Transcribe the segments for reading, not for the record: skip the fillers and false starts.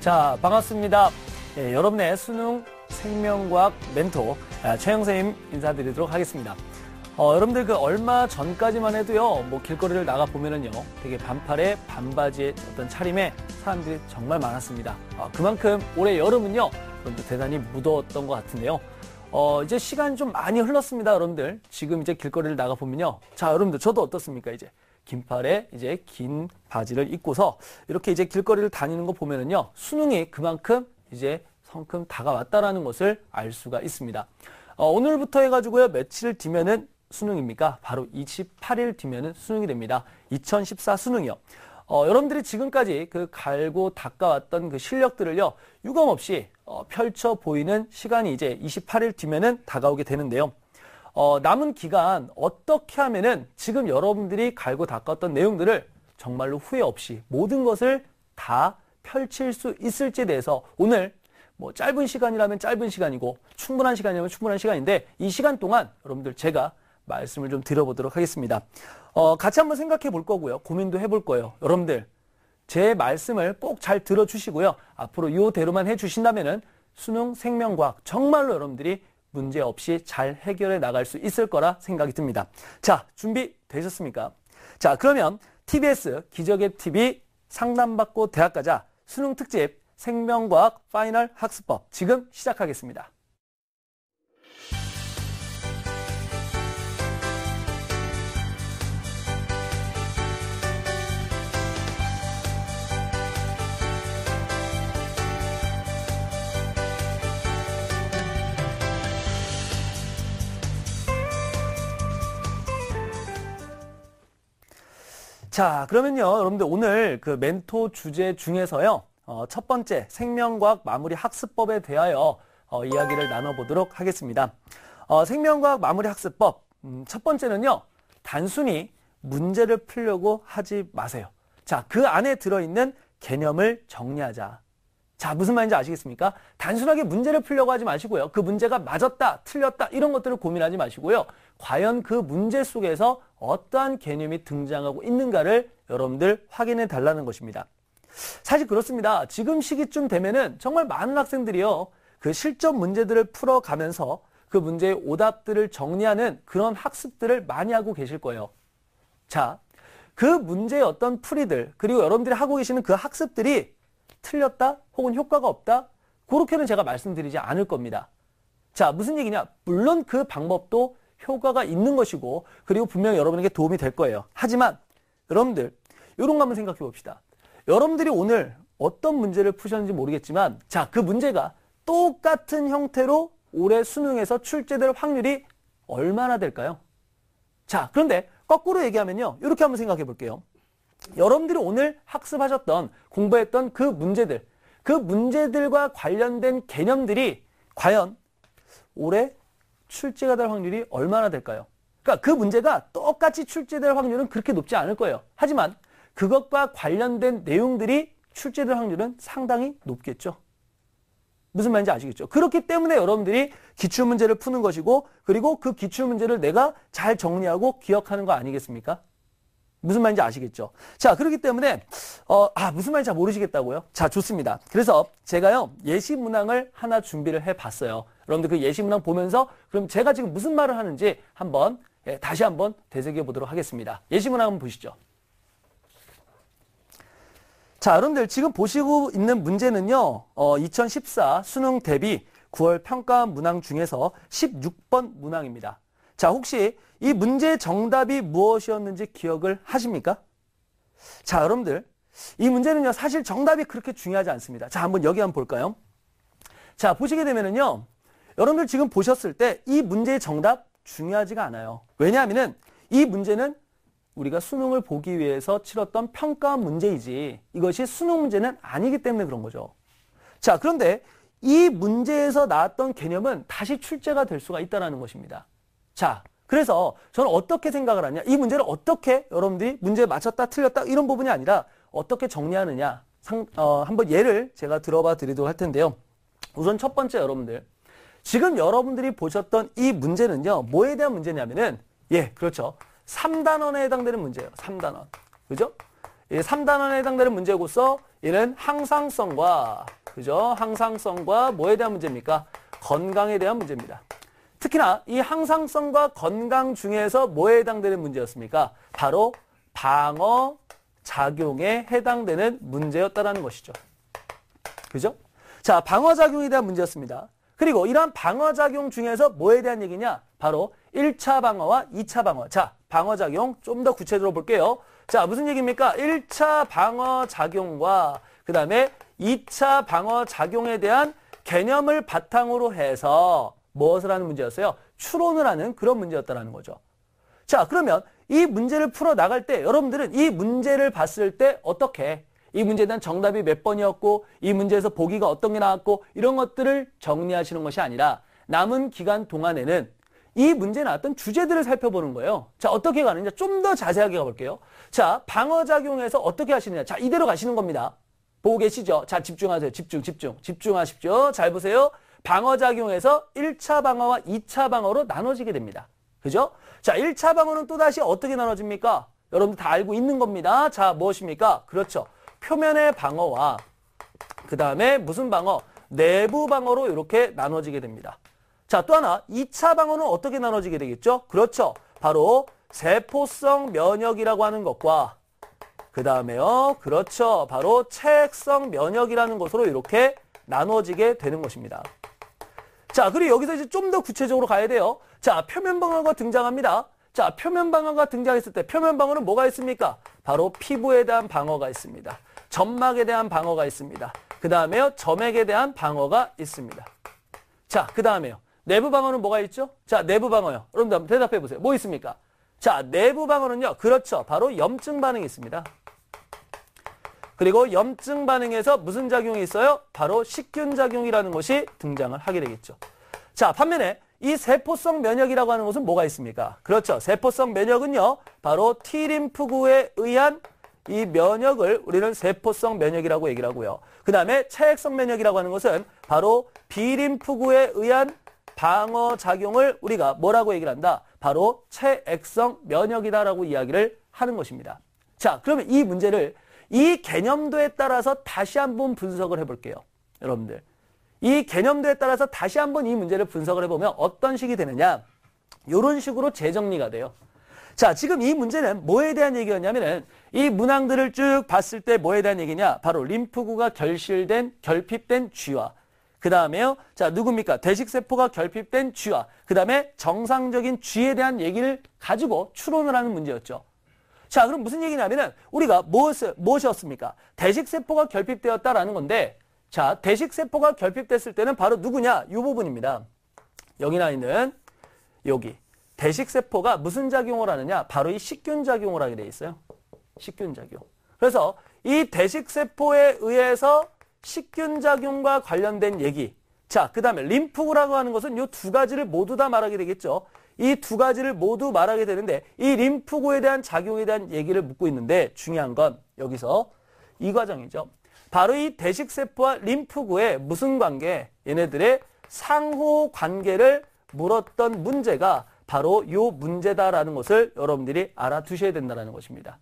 자, 반갑습니다. 예, 여러분의 수능 생명과학 멘토 최영 선생님 인사드리도록 하겠습니다. 여러분들 그 얼마 전까지만 해도요, 뭐 길거리를 나가 보면은요, 되게 반팔에 반바지에 어떤 차림에 사람들이 정말 많았습니다. 그만큼 올해 여름은요, 여러분들 대단히 무더웠던 것 같은데요. 이제 시간이 좀 많이 흘렀습니다, 여러분들. 지금 이제 길거리를 나가 보면요, 자, 여러분들 저도 어떻습니까, 이제 긴팔에 이제 긴 바지를 입고서 이렇게 이제 길거리를 다니는 거 보면은요, 수능이 그만큼 이제 성큼 다가왔다라는 것을 알 수가 있습니다. 오늘부터 해가지고요, 며칠 뒤면은 수능입니까? 바로 28일 뒤면은 수능이 됩니다. 2014 수능이요. 여러분들이 지금까지 그 갈고 닦아왔던 그 실력들을요, 유감없이 펼쳐 보이는 시간이 이제 28일 뒤면은 다가오게 되는데요. 남은 기간 어떻게 하면은 지금 여러분들이 갈고 닦았던 내용들을 정말로 후회 없이 모든 것을 다 펼칠 수 있을지에 대해서 오늘 뭐 짧은 시간이라면 짧은 시간이고 충분한 시간이라면 충분한 시간인데 이 시간 동안 여러분들 제가 말씀을 좀 드려보도록 하겠습니다. 같이 한번 생각해 볼 거고요. 고민도 해볼 거예요. 여러분들 제 말씀을 꼭 잘 들어주시고요. 앞으로 이대로만 해주신다면은 수능 생명과학 정말로 여러분들이 문제 없이 잘 해결해 나갈 수 있을 거라 생각이 듭니다. 자, 준비되셨습니까? 자, 그러면 TBS 기적의 TV 상담받고 대학 가자 수능 특집 생명과학 파이널 학습법 지금 시작하겠습니다. 자, 그러면요, 여러분들 오늘 그 멘토 주제 중에서요, 첫 번째 생명과학 마무리 학습법에 대하여 이야기를 나눠보도록 하겠습니다. 생명과학 마무리 학습법 첫 번째는요, 단순히 문제를 풀려고 하지 마세요. 자, 그 안에 들어있는 개념을 정리하자. 자, 무슨 말인지 아시겠습니까? 단순하게 문제를 풀려고 하지 마시고요. 그 문제가 맞았다, 틀렸다 이런 것들을 고민하지 마시고요. 과연 그 문제 속에서 어떠한 개념이 등장하고 있는가를 여러분들 확인해 달라는 것입니다. 사실 그렇습니다. 지금 시기쯤 되면은 정말 많은 학생들이요, 그 실전 문제들을 풀어가면서 그 문제의 오답들을 정리하는 그런 학습들을 많이 하고 계실 거예요. 자, 그 문제의 어떤 풀이들, 그리고 여러분들이 하고 계시는 그 학습들이 틀렸다 혹은 효과가 없다 그렇게는 제가 말씀드리지 않을 겁니다. 자, 무슨 얘기냐? 물론 그 방법도 효과가 있는 것이고 그리고 분명히 여러분에게 도움이 될 거예요. 하지만 여러분들 이런 거 한번 생각해 봅시다. 여러분들이 오늘 어떤 문제를 푸셨는지 모르겠지만 자, 그 문제가 똑같은 형태로 올해 수능에서 출제될 확률이 얼마나 될까요? 자, 그런데 거꾸로 얘기하면요, 이렇게 한번 생각해 볼게요. 여러분들이 오늘 학습하셨던 공부했던 그 문제들, 그 문제들과 관련된 개념들이 과연 올해 출제가 될 확률이 얼마나 될까요? 그러니까 그 문제가 똑같이 출제될 확률은 그렇게 높지 않을 거예요. 하지만 그것과 관련된 내용들이 출제될 확률은 상당히 높겠죠. 무슨 말인지 아시겠죠? 그렇기 때문에 여러분들이 기출문제를 푸는 것이고 그리고 그 기출문제를 내가 잘 정리하고 기억하는 거 아니겠습니까? 무슨 말인지 아시겠죠? 자, 그렇기 때문에 무슨 말인지 잘 모르시겠다고요? 자, 좋습니다. 그래서 제가요, 예시문항을 하나 준비를 해봤어요. 여러분들 그 예시문항 보면서 그럼 제가 지금 무슨 말을 하는지 한번 다시 한번 되새겨 보도록 하겠습니다. 예시문항 한번 보시죠. 자, 여러분들 지금 보시고 있는 문제는요, 2014 수능 대비 9월 평가 문항 중에서 16번 문항입니다. 자, 혹시 이 문제의 정답이 무엇이었는지 기억을 하십니까? 자, 여러분들 이 문제는요, 사실 정답이 그렇게 중요하지 않습니다. 자, 한번 여기 한번 볼까요? 자, 보시게 되면은요, 여러분들 지금 보셨을 때 이 문제의 정답 중요하지가 않아요. 왜냐하면은 이 문제는 우리가 수능을 보기 위해서 치렀던 평가 문제이지 이것이 수능 문제는 아니기 때문에 그런 거죠. 자, 그런데 이 문제에서 나왔던 개념은 다시 출제가 될 수가 있다는 것입니다. 자, 그래서 저는 어떻게 생각을 하냐, 이 문제를 어떻게 여러분들이 문제에 맞췄다 틀렸다 이런 부분이 아니라 어떻게 정리하느냐, 한번 예를 제가 들어봐 드리도록 할 텐데요. 우선 첫 번째, 여러분들 지금 여러분들이 보셨던 이 문제는요, 뭐에 대한 문제냐면은 그렇죠, 3단원에 해당되는 문제예요. 3단원. 그죠? 이 3단원에 해당되는 문제고서 얘는 항상성과, 그죠? 항상성과 뭐에 대한 문제입니까? 건강에 대한 문제입니다. 특히나 이 항상성과 건강 중에서 뭐에 해당되는 문제였습니까? 바로 방어 작용에 해당되는 문제였다라는 것이죠. 그죠? 자, 방어 작용에 대한 문제였습니다. 그리고 이러한 방어 작용 중에서 뭐에 대한 얘기냐? 바로 1차 방어와 2차 방어. 자, 방어 작용 좀 더 구체적으로 볼게요. 자, 무슨 얘기입니까? 1차 방어 작용과 그 다음에 2차 방어 작용에 대한 개념을 바탕으로 해서 무엇을 하는 문제였어요? 추론을 하는 그런 문제였다라는 거죠. 자, 그러면 이 문제를 풀어 나갈 때 여러분들은 이 문제를 봤을 때 어떻게 이 문제에 대한 정답이 몇 번이었고 이 문제에서 보기가 어떤 게 나왔고 이런 것들을 정리하시는 것이 아니라 남은 기간 동안에는 이 문제에 나왔던 주제들을 살펴보는 거예요. 자, 어떻게 가느냐? 좀 더 자세하게 가볼게요. 자, 방어작용에서 어떻게 하시느냐? 자, 이대로 가시는 겁니다. 보고 계시죠? 자, 집중하세요. 집중하십시오. 잘 보세요. 방어작용에서 1차 방어와 2차 방어로 나눠지게 됩니다. 그죠? 자, 1차 방어는 또다시 어떻게 나눠집니까? 여러분들 다 알고 있는 겁니다. 자, 무엇입니까? 그렇죠. 표면의 방어와 그 다음에 무슨 방어? 내부 방어로 이렇게 나눠지게 됩니다. 자, 또 하나 2차 방어는 어떻게 나눠지게 되겠죠? 그렇죠. 바로 세포성 면역이라고 하는 것과 그 다음에요. 그렇죠. 바로 체액성 면역이라는 것으로 이렇게 나눠지게 되는 것입니다. 자, 그리고 여기서 이제 좀 더 구체적으로 가야 돼요. 자, 표면 방어가 등장합니다. 자, 표면 방어가 등장했을 때 표면 방어는 뭐가 있습니까? 바로 피부에 대한 방어가 있습니다. 점막에 대한 방어가 있습니다. 그 다음에요. 점액에 대한 방어가 있습니다. 자, 그 다음에요. 내부 방어는 뭐가 있죠? 자, 내부 방어요. 여러분들 한번 대답해 보세요. 뭐 있습니까? 자, 내부 방어는요. 그렇죠. 바로 염증 반응이 있습니다. 그리고 염증 반응에서 무슨 작용이 있어요? 바로 식균 작용이라는 것이 등장을 하게 되겠죠. 자, 반면에 이 세포성 면역이라고 하는 것은 뭐가 있습니까? 그렇죠. 세포성 면역은요. 바로 T림프구에 의한 이 면역을 우리는 세포성 면역이라고 얘기를 하고요. 그 다음에 체액성 면역이라고 하는 것은 바로 B림프구에 의한 방어 작용을 우리가 뭐라고 얘기를 한다? 바로 체액성 면역이다라고 이야기를 하는 것입니다. 자, 그러면 이 문제를 이 개념도에 따라서 다시 한번 분석을 해볼게요. 여러분들. 이 개념도에 따라서 다시 한번 이 문제를 분석을 해보면 어떤 식이 되느냐? 이런 식으로 재정리가 돼요. 자, 지금 이 문제는 뭐에 대한 얘기였냐면은 이 문항들을 쭉 봤을 때 뭐에 대한 얘기냐? 바로 림프구가 결핍된 쥐와 그 다음에요. 자, 누굽니까? 대식세포가 결핍된 쥐와 그 다음에 정상적인 쥐에 대한 얘기를 가지고 추론을 하는 문제였죠. 자, 그럼 무슨 얘기냐면은 우리가 무엇이었습니까? 대식세포가 결핍되었다라는 건데 자, 대식세포가 결핍됐을 때는 바로 누구냐? 이 부분입니다. 여기 나 있는 여기. 대식세포가 무슨 작용을 하느냐? 바로 이 식균작용을 하게 돼 있어요. 식균작용. 그래서 이 대식세포에 의해서 식균작용과 관련된 얘기. 자, 그 다음에 림프구라고 하는 것은 이 두 가지를 모두 다 말하게 되겠죠. 이 두 가지를 모두 말하게 되는데 이 림프구에 대한 작용에 대한 얘기를 묻고 있는데 중요한 건 여기서 이 과정이죠. 바로 이 대식세포와 림프구의 무슨 관계? 얘네들의 상호 관계를 물었던 문제가 바로 이 문제다라는 것을 여러분들이 알아두셔야 된다는 것입니다.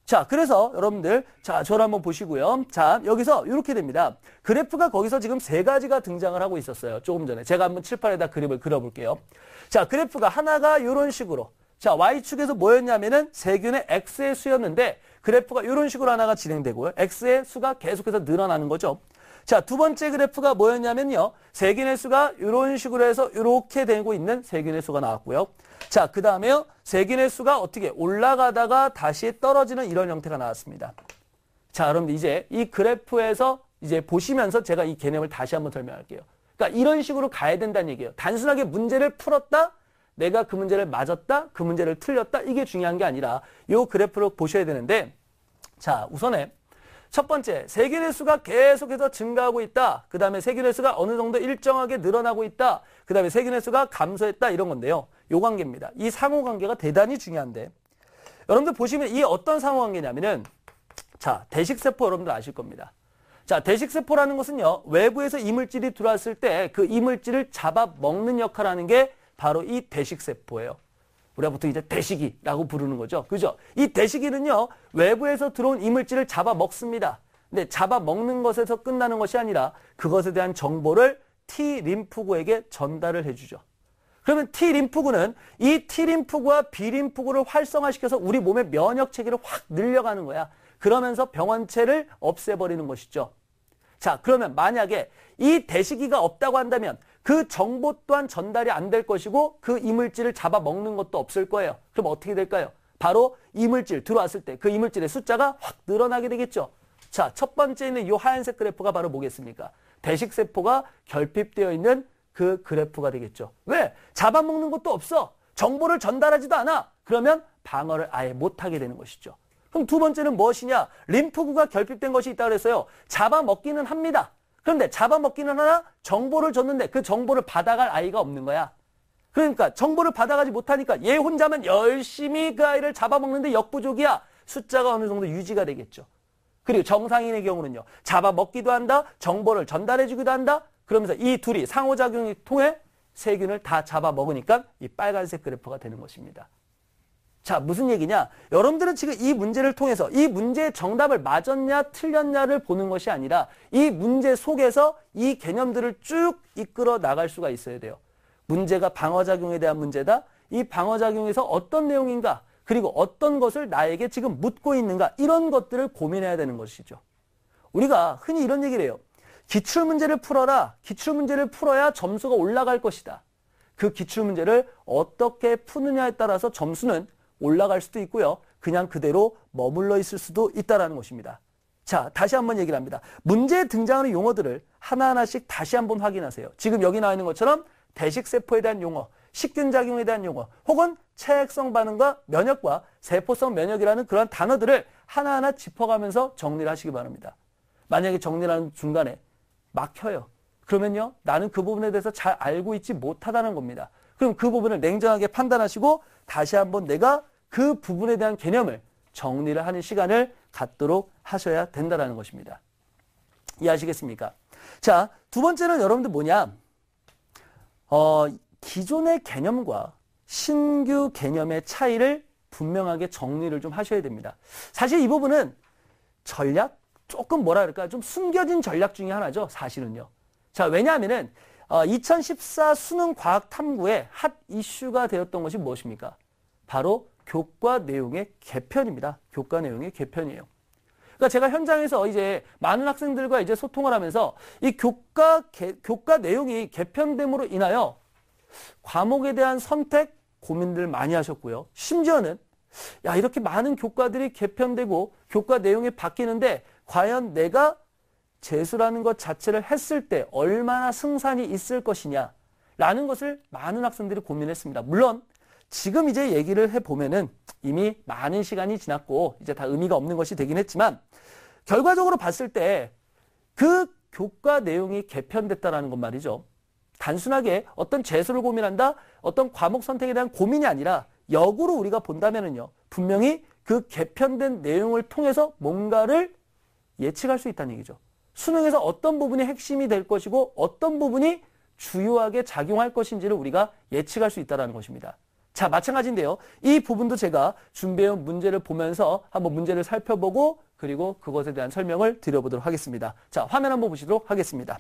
자, 그래서 여러분들, 자, 저를 한번 보시고요. 자, 여기서 이렇게 됩니다. 그래프가 거기서 지금 세 가지가 등장을 하고 있었어요. 조금 전에. 제가 한번 칠판에다 그림을 그려볼게요. 자, 그래프가 하나가 이런 식으로. 자, Y축에서 뭐였냐면은 세균의 X의 수였는데 그래프가 이런 식으로 하나가 진행되고요. X의 수가 계속해서 늘어나는 거죠. 자, 두 번째 그래프가 뭐였냐면요. 세균의 수가 이런 식으로 해서 이렇게 되고 있는 세균의 수가 나왔고요. 자, 그 다음에요. 세균의 수가 어떻게 올라가다가 다시 떨어지는 이런 형태가 나왔습니다. 자, 여러분들 이제 이 그래프에서 이제 보시면서 제가 이 개념을 다시 한번 설명할게요. 그러니까 이런 식으로 가야 된다는 얘기예요. 단순하게 문제를 풀었다. 내가 그 문제를 맞았다. 그 문제를 틀렸다. 이게 중요한 게 아니라 이 그래프를 보셔야 되는데 자, 우선에 첫 번째, 세균의 수가 계속해서 증가하고 있다. 그 다음에 세균의 수가 어느 정도 일정하게 늘어나고 있다. 그 다음에 세균의 수가 감소했다. 이런 건데요. 요 관계입니다. 이 상호관계가 대단히 중요한데 여러분들 보시면 이 어떤 상호관계냐면은 자, 대식세포 여러분들 아실 겁니다. 자, 대식세포라는 것은요. 외부에서 이물질이 들어왔을 때 그 이물질을 잡아먹는 역할을 하는 게 바로 이 대식세포예요. 우리가 보통 이제 대시기라고 부르는 거죠. 그죠? 이 대시기는요, 외부에서 들어온 이물질을 잡아먹습니다. 근데 잡아먹는 것에서 끝나는 것이 아니라 그것에 대한 정보를 T림프구에게 전달을 해주죠. 그러면 T림프구는 이 T림프구와 B림프구를 활성화시켜서 우리 몸의 면역 체계를 확 늘려가는 거야. 그러면서 병원체를 없애버리는 것이죠. 자, 그러면 만약에 이 대시기가 없다고 한다면 그 정보 또한 전달이 안 될 것이고 그 이물질을 잡아먹는 것도 없을 거예요. 그럼 어떻게 될까요? 바로 이물질 들어왔을 때 그 이물질의 숫자가 확 늘어나게 되겠죠. 자, 첫 번째 있는 이 하얀색 그래프가 바로 뭐겠습니까? 대식세포가 결핍되어 있는 그 그래프가 되겠죠. 왜? 잡아먹는 것도 없어. 정보를 전달하지도 않아. 그러면 방어를 아예 못하게 되는 것이죠. 그럼 두 번째는 무엇이냐? 림프구가 결핍된 것이 있다고 그랬어요. 잡아먹기는 합니다. 그런데 잡아먹기는 하나 정보를 줬는데 그 정보를 받아갈 아이가 없는 거야. 그러니까 정보를 받아가지 못하니까 얘 혼자만 열심히 그 아이를 잡아먹는데 역부족이야. 숫자가 어느 정도 유지가 되겠죠. 그리고 정상인의 경우는요. 잡아먹기도 한다. 정보를 전달해주기도 한다. 그러면서 이 둘이 상호작용을 통해 세균을 다 잡아먹으니까 이 빨간색 그래프가 되는 것입니다. 자, 무슨 얘기냐? 여러분들은 지금 이 문제를 통해서 이 문제의 정답을 맞았냐 틀렸냐를 보는 것이 아니라 이 문제 속에서 이 개념들을 쭉 이끌어 나갈 수가 있어야 돼요. 문제가 방어작용에 대한 문제다. 이 방어작용에서 어떤 내용인가? 그리고 어떤 것을 나에게 지금 묻고 있는가? 이런 것들을 고민해야 되는 것이죠. 우리가 흔히 이런 얘기를 해요. 기출문제를 풀어라. 기출문제를 풀어야 점수가 올라갈 것이다. 그 기출문제를 어떻게 푸느냐에 따라서 점수는 올라갈 수도 있고요. 그냥 그대로 머물러 있을 수도 있다는 것입니다. 자, 다시 한번 얘기를 합니다. 문제에 등장하는 용어들을 하나하나씩 다시 한번 확인하세요. 지금 여기 나와 있는 것처럼 대식세포에 대한 용어, 식균작용에 대한 용어, 혹은 체액성 반응과 면역과 세포성 면역이라는 그런 단어들을 하나하나 짚어가면서 정리를 하시기 바랍니다. 만약에 정리를 하는 중간에 막혀요. 그러면요, 나는 그 부분에 대해서 잘 알고 있지 못하다는 겁니다. 그럼 그 부분을 냉정하게 판단하시고 다시 한번 내가 그 부분에 대한 개념을 정리를 하는 시간을 갖도록 하셔야 된다는 것입니다. 이해하시겠습니까? 자, 두 번째는 여러분들 뭐냐? 기존의 개념과 신규 개념의 차이를 분명하게 정리를 좀 하셔야 됩니다. 사실 이 부분은 전략? 조금 뭐라 그럴까? 좀 숨겨진 전략 중에 하나죠. 사실은요. 자, 왜냐하면은 2014 수능 과학 탐구의 핫 이슈가 되었던 것이 무엇입니까? 바로 교과 내용의 개편입니다. 교과 내용의 개편이에요. 그러니까 제가 현장에서 이제 많은 학생들과 이제 소통을 하면서 이 교과 내용이 개편됨으로 인하여 과목에 대한 선택 고민들 많이 하셨고요. 심지어는 야, 이렇게 많은 교과들이 개편되고 교과 내용이 바뀌는데 과연 내가 재수라는 것 자체를 했을 때 얼마나 승산이 있을 것이냐 라는 것을 많은 학생들이 고민했습니다. 물론 지금 이제 얘기를 해보면은 이미 많은 시간이 지났고 이제 다 의미가 없는 것이 되긴 했지만 결과적으로 봤을 때 그 교과 내용이 개편됐다라는 건 말이죠. 단순하게 어떤 재수를 고민한다, 어떤 과목 선택에 대한 고민이 아니라 역으로 우리가 본다면은요, 분명히 그 개편된 내용을 통해서 뭔가를 예측할 수 있다는 얘기죠. 수능에서 어떤 부분이 핵심이 될 것이고 어떤 부분이 주요하게 작용할 것인지를 우리가 예측할 수 있다는 것입니다. 자, 마찬가지인데요. 이 부분도 제가 준비해온 문제를 보면서 한번 문제를 살펴보고 그리고 그것에 대한 설명을 드려보도록 하겠습니다. 자, 화면 한번 보시도록 하겠습니다.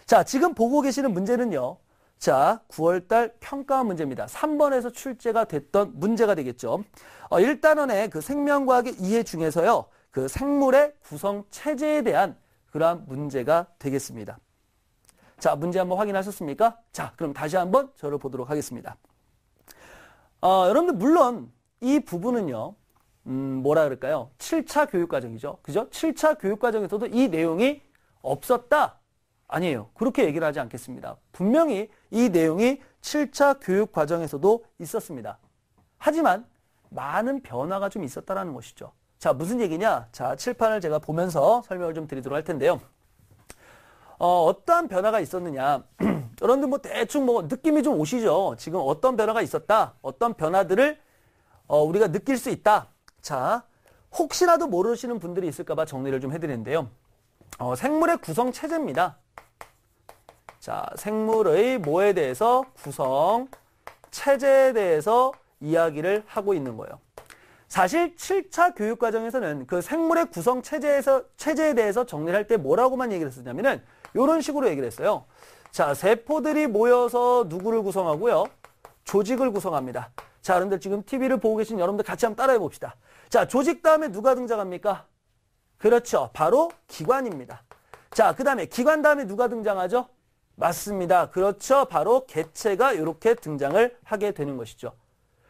자, 지금 보고 계시는 문제는요. 자, 9월달 평가 문제입니다. 3번에서 출제가 됐던 문제가 되겠죠. 1단원의 그 생명과학의 이해 중에서요. 그 생물의 구성 체제에 대한 그러한 문제가 되겠습니다. 자, 문제 한번 확인하셨습니까? 자, 그럼 다시 한번 저를 보도록 하겠습니다. 여러분들 물론 이 부분은요. 뭐라 그럴까요? 7차 교육과정이죠. 그죠? 7차 교육과정에서도 이 내용이 없었다? 아니에요. 그렇게 얘기를 하지 않겠습니다. 분명히 이 내용이 7차 교육과정에서도 있었습니다. 하지만 많은 변화가 좀 있었다는 것이죠. 자, 무슨 얘기냐? 자, 칠판을 제가 보면서 설명을 좀 드리도록 할 텐데요. 어떠한 변화가 있었느냐? 여러분들 뭐 대충 뭐 느낌이 좀 오시죠? 지금 어떤 변화가 있었다? 어떤 변화들을 우리가 느낄 수 있다? 자, 혹시라도 모르시는 분들이 있을까봐 정리를 좀 해드리는데요. 생물의 구성 체제입니다. 자, 생물의 뭐에 대해서 구성 체제에 대해서 이야기를 하고 있는 거예요. 사실 7차 교육과정에서는 그 생물의 구성 체제에 대해서 정리를 할 때 뭐라고만 얘기를 했었냐면은 이런 식으로 얘기를 했어요. 자, 세포들이 모여서 누구를 구성하고요? 조직을 구성합니다. 자, 여러분들 지금 TV를 보고 계신 여러분들 같이 한번 따라해 봅시다. 자, 조직 다음에 누가 등장합니까? 그렇죠. 바로 기관입니다. 자, 그 다음에 기관 다음에 누가 등장하죠? 맞습니다. 그렇죠. 바로 개체가 이렇게 등장을 하게 되는 것이죠.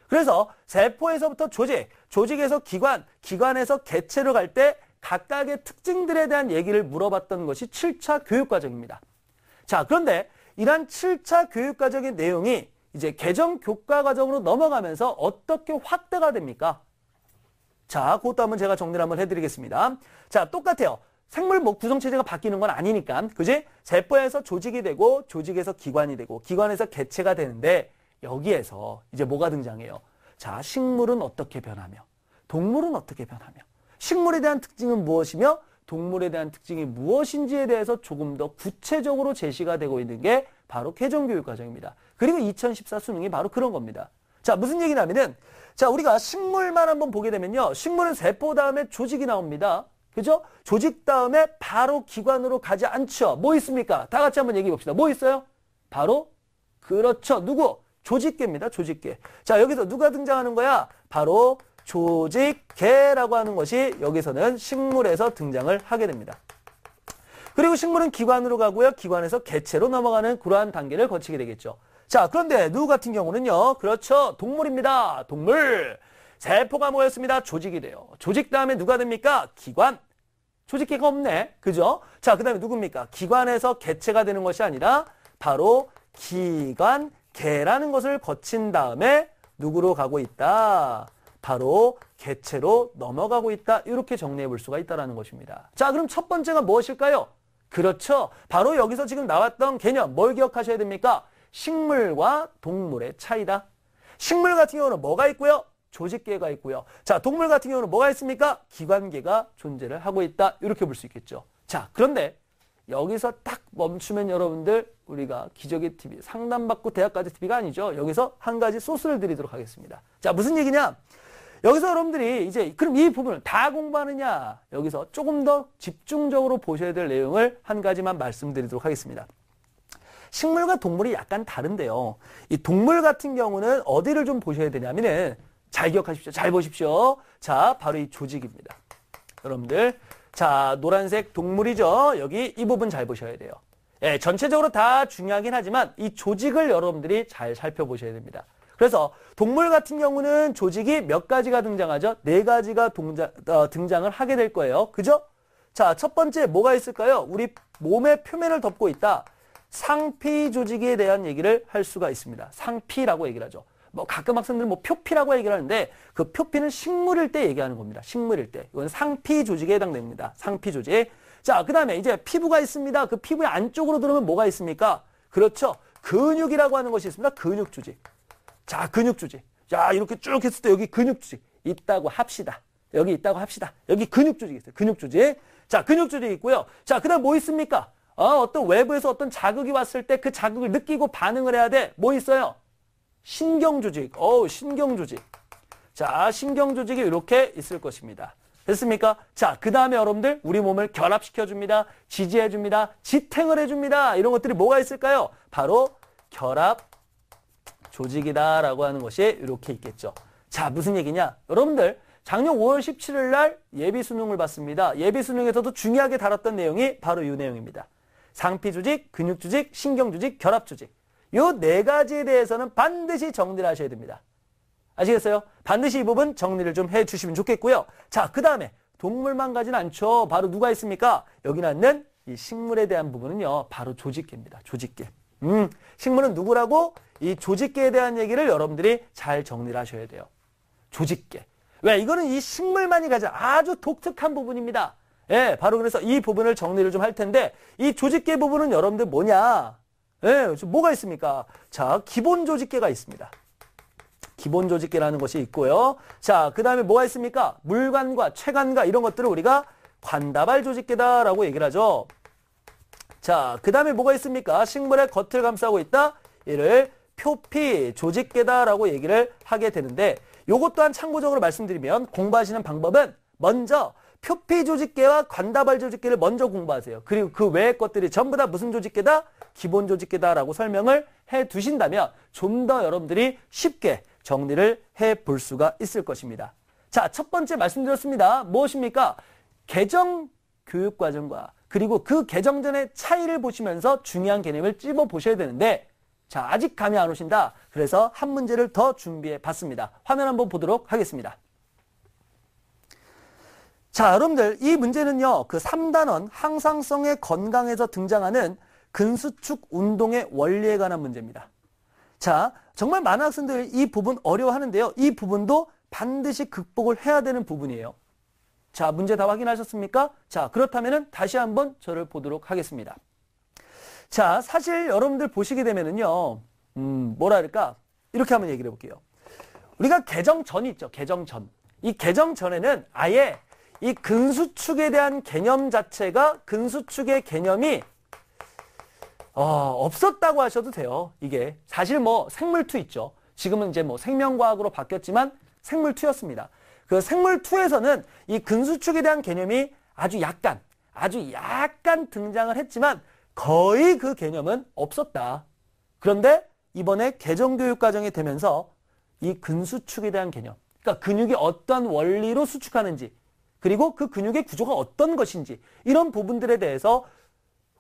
그래서 세포에서부터 조직, 조직에서 기관, 기관에서 개체로 갈 때 각각의 특징들에 대한 얘기를 물어봤던 것이 7차 교육과정입니다. 자, 그런데 이러한 7차 교육과정의 내용이 이제 개정 교과과정으로 넘어가면서 어떻게 확대가 됩니까? 자, 그것도 한번 제가 정리를 한번 해드리겠습니다. 자, 똑같아요. 생물 구성체제가 바뀌는 건 아니니까, 그지? 세포에서 조직이 되고, 조직에서 기관이 되고, 기관에서 개체가 되는데, 여기에서 이제 뭐가 등장해요? 자, 식물은 어떻게 변하며, 동물은 어떻게 변하며, 식물에 대한 특징은 무엇이며, 동물에 대한 특징이 무엇인지에 대해서 조금 더 구체적으로 제시가 되고 있는 게 바로 개정교육과정입니다. 그리고 2014 수능이 바로 그런 겁니다. 자, 무슨 얘기냐면은, 자, 우리가 식물만 한번 보게 되면요. 식물은 세포 다음에 조직이 나옵니다. 그죠? 조직 다음에 바로 기관으로 가지 않죠. 뭐 있습니까? 다 같이 한번 얘기해 봅시다. 뭐 있어요? 바로, 그렇죠. 누구? 조직계입니다. 조직계. 자, 여기서 누가 등장하는 거야? 바로 조직계라고 하는 것이 여기서는 식물에서 등장을 하게 됩니다. 그리고 식물은 기관으로 가고요. 기관에서 개체로 넘어가는 그러한 단계를 거치게 되겠죠. 자, 그런데 누구 같은 경우는요. 그렇죠. 동물입니다. 동물. 세포가 모였습니다. 조직이 돼요. 조직 다음에 누가 됩니까? 기관. 조직계가 없네. 그죠? 자, 그 다음에 누굽니까? 기관에서 개체가 되는 것이 아니라 바로 기관계라는 것을 거친 다음에 누구로 가고 있다? 바로 개체로 넘어가고 있다. 이렇게 정리해 볼 수가 있다는 것입니다. 자, 그럼 첫 번째가 무엇일까요? 그렇죠. 바로 여기서 지금 나왔던 개념 뭘 기억하셔야 됩니까? 식물과 동물의 차이다. 식물 같은 경우는 뭐가 있고요? 조직계가 있고요. 자, 동물 같은 경우는 뭐가 있습니까? 기관계가 존재를 하고 있다. 이렇게 볼 수 있겠죠. 자, 그런데 여기서 딱 멈추면 여러분들 우리가 기적의 TV, 상담받고 대학까지 TV가 아니죠. 여기서 한 가지 소스를 드리도록 하겠습니다. 자, 무슨 얘기냐? 여기서 여러분들이 이제 그럼 이 부분을 다 공부하느냐? 여기서 조금 더 집중적으로 보셔야 될 내용을 한 가지만 말씀드리도록 하겠습니다. 식물과 동물이 약간 다른데요. 이 동물 같은 경우는 어디를 좀 보셔야 되냐면은 잘 기억하십시오. 잘 보십시오. 자, 바로 이 조직입니다. 여러분들. 자, 노란색 동물이죠. 여기 이 부분 잘 보셔야 돼요. 예, 전체적으로 다 중요하긴 하지만 이 조직을 여러분들이 잘 살펴보셔야 됩니다. 그래서 동물 같은 경우는 조직이 몇 가지가 등장하죠? 4가지가 등장을 하게 될 거예요. 그죠? 자, 첫 번째 뭐가 있을까요? 우리 몸의 표면을 덮고 있다. 상피 조직에 대한 얘기를 할 수가 있습니다. 상피라고 얘기를 하죠. 뭐 가끔 학생들은 뭐 표피라고 얘기를 하는데 그 표피는 식물일 때 얘기하는 겁니다. 식물일 때. 이건 상피 조직에 해당됩니다. 상피 조직. 자, 그 다음에 이제 피부가 있습니다. 그 피부의 안쪽으로 들어오면 뭐가 있습니까? 그렇죠. 근육이라고 하는 것이 있습니다. 근육 조직. 자, 근육 조직. 자, 이렇게 쭉 했을 때 여기 근육 조직 있다고 합시다. 여기 있다고 합시다. 여기 근육 조직이 있어요. 근육 조직. 자, 근육 조직이 있고요. 자, 그 다음 뭐 있습니까? 어떤 외부에서 어떤 자극이 왔을 때 그 자극을 느끼고 반응을 해야 돼. 뭐 있어요? 신경조직. 신경조직. 자, 신경조직이 이렇게 있을 것입니다. 됐습니까? 자, 그 다음에 여러분들 우리 몸을 결합시켜줍니다. 지지해줍니다. 지탱을 해줍니다. 이런 것들이 뭐가 있을까요? 바로 결합 조직이다라고 하는 것이 이렇게 있겠죠. 자, 무슨 얘기냐? 여러분들 작년 5월 17일 날 예비수능을 봤습니다. 예비수능에서도 중요하게 다뤘던 내용이 바로 이 내용입니다. 상피조직, 근육조직, 신경조직, 결합조직. 이 4가지에 대해서는 반드시 정리를 하셔야 됩니다. 아시겠어요? 반드시 이 부분 정리를 좀 해주시면 좋겠고요. 자, 그 다음에 동물만 가지는 않죠. 바로 누가 있습니까? 여기 나는 이 식물에 대한 부분은요. 바로 조직계입니다. 조직계. 식물은 누구라고? 이 조직계에 대한 얘기를 여러분들이 잘 정리를 하셔야 돼요. 조직계. 왜? 이거는 이 식물만이 가진 아주 독특한 부분입니다. 예, 바로 그래서 이 부분을 정리를 좀 할 텐데 이 조직계 부분은 여러분들 뭐냐? 예, 뭐가 있습니까? 자, 기본 조직계가 있습니다. 기본 조직계라는 것이 있고요. 자, 그 다음에 뭐가 있습니까? 물관과 체관과 이런 것들을 우리가 관다발 조직계다라고 얘기를 하죠. 자, 그 다음에 뭐가 있습니까? 식물의 겉을 감싸고 있다. 이를 표피 조직계다라고 얘기를 하게 되는데 요것 또한 참고적으로 말씀드리면 공부하시는 방법은 먼저 표피 조직계와 관다발 조직계를 먼저 공부하세요. 그리고 그 외의 것들이 전부 다 무슨 조직계다? 기본 조직계다라고 설명을 해 두신다면 좀 더 여러분들이 쉽게 정리를 해 볼 수가 있을 것입니다. 자, 첫 번째 말씀드렸습니다. 무엇입니까? 개정 교육과정과 그리고 그 개정 전의 차이를 보시면서 중요한 개념을 찝어 보셔야 되는데 자, 아직 감이 안 오신다. 그래서 한 문제를 더 준비해 봤습니다. 화면 한번 보도록 하겠습니다. 자, 여러분들 이 문제는요. 그 3단원 항상성의 건강에서 등장하는 근수축 운동의 원리에 관한 문제입니다. 자, 정말 많은 학생들 이 부분 어려워하는데요. 이 부분도 반드시 극복을 해야 되는 부분이에요. 자, 문제 다 확인하셨습니까? 자, 그렇다면은 다시 한번 저를 보도록 하겠습니다. 자, 사실 여러분들 보시게 되면은요, 뭐라 그럴까? 이렇게 한번 얘기를 해볼게요. 우리가 개정 전이 있죠. 개정 전. 이 개정 전에는 아예 이 근수축에 대한 개념 자체가 근수축의 개념이 없었다고 하셔도 돼요. 이게 사실 뭐 생물2 있죠. 지금은 이제 뭐 생명과학으로 바뀌었지만 생물2였습니다. 그 생물2에서는 이 근수축에 대한 개념이 아주 약간 등장을 했지만 거의 그 개념은 없었다. 그런데 이번에 개정교육과정이 되면서 이 근수축에 대한 개념, 그러니까 근육이 어떤 원리로 수축하는지 그리고 그 근육의 구조가 어떤 것인지 이런 부분들에 대해서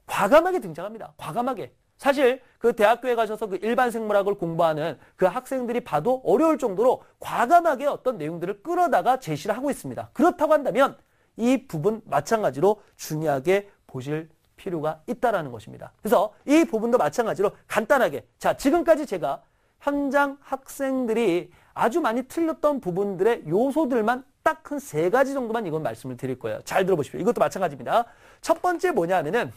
과감하게 등장합니다. 과감하게. 사실 그 대학교에 가셔서 그 일반 생물학을 공부하는 그 학생들이 봐도 어려울 정도로 과감하게 어떤 내용들을 끌어다가 제시를 하고 있습니다. 그렇다고 한다면 이 부분 마찬가지로 중요하게 보실 필요가 있다라는 것입니다. 그래서 이 부분도 마찬가지로 간단하게 자, 지금까지 제가 현장 학생들이 아주 많이 틀렸던 부분들의 요소들만 딱 한 3가지 정도만 이건 말씀을 드릴 거예요. 잘 들어보십시오. 이것도 마찬가지입니다. 첫 번째 뭐냐 하면은